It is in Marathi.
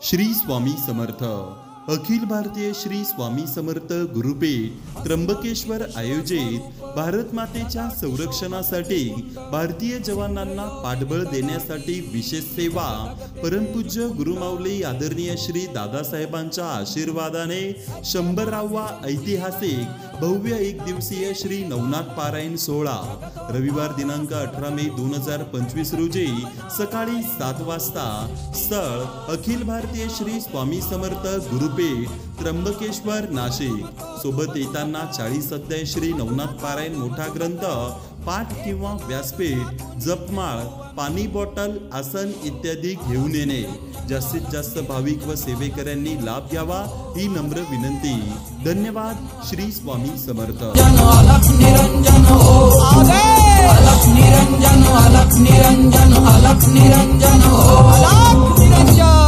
श्री स्वामी समर्थ अखिल भारतीय श्री स्वामी समर्थ गुरुपीठ त्र्यंबकेश्वर आयोजित भारत मातेच्या संरक्षणासाठी भारतीय जवानांना पाठबळ देण्यासाठी विशेष सेवा परमपूज्य गुरुमाऊली आदरणीय श्री दादासाहेबांच्या आशीर्वादाने 100वा ऐतिहासिक भव्य एक दिवसीय श्री नवनाथ पारायण सोहळा रविवार दिनांक 18 मे 2025 रोजी सकाळी 7 वाजता स्थळ अखिल भारतीय श्री स्वामी समर्थ गुरुपीठ त्र्यंबकेश्वर नाशिक सोबत येताना 40 अध्याय श्री नवनाथ पारायण मोठा ग्रंथ पाठ किंवा व्यासपीठ जपमाळ पाणी बॉटल आसन इत्यादी घेऊन येणे। जास्तीत जास्त भाविक व सेवेकऱ्यांनी लाभ घ्यावा ही नम्र विनंती। धन्यवाद। श्री स्वामी समर्थ। अलख निरंजन हो अलख निरंजन अलख निरंजन अलख निरंजन हो अलख निरंजन।